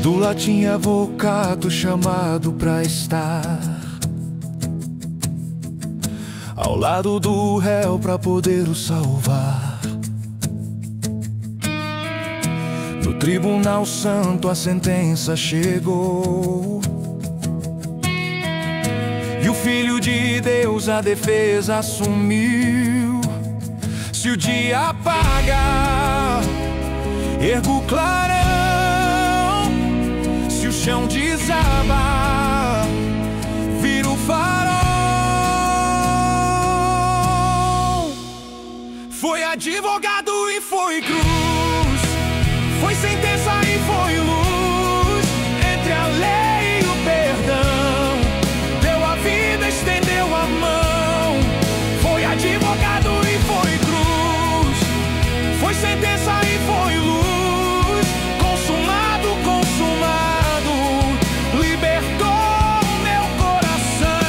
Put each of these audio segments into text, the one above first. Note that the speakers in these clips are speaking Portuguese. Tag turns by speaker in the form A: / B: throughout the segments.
A: Do latim avocado, chamado pra estar ao lado do réu pra poder o salvar. No tribunal santo a sentença chegou, e o Filho de Deus a defesa assumiu. Se o dia apaga, ergo o clarão. Se o chão desaba, vira o farol. Foi advogado e foi cruz, foi sentença e foi luz. Entre a lei e o perdão, deu a vida, estendeu a mão. Foi advogado e foi cruz, foi sentença e foi luz. Consumado, consumado, libertou meu coração.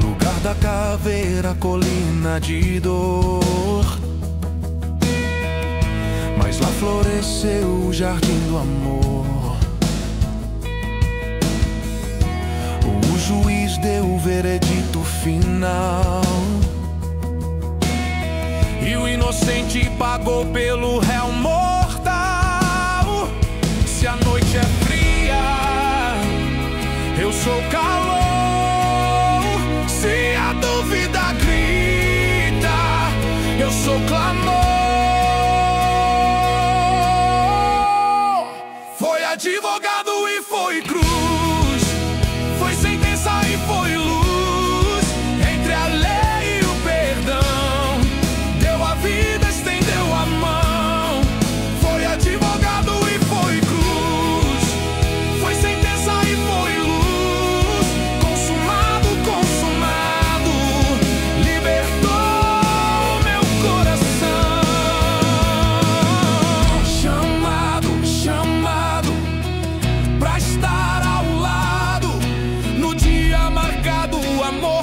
A: Lugar da caveira, colina de dor, mas lá floresceu o jardim do amor. O juiz deu o veredito final, e o inocente pagou pelo réu mortal. Se a noite é fria, eu sou calor. Se a dúvida grita, eu sou clamor. Foi advogado e foi cruz, foi sentença e foi luz. Entre a lei e o perdão, deu a vida, estendeu a mão. Foi advogado e foi cruz, foi sentença e foi luz. Consumado, consumado, libertou meu coração. Chamado, chamado pra estar ao lado, no dia marcado o amor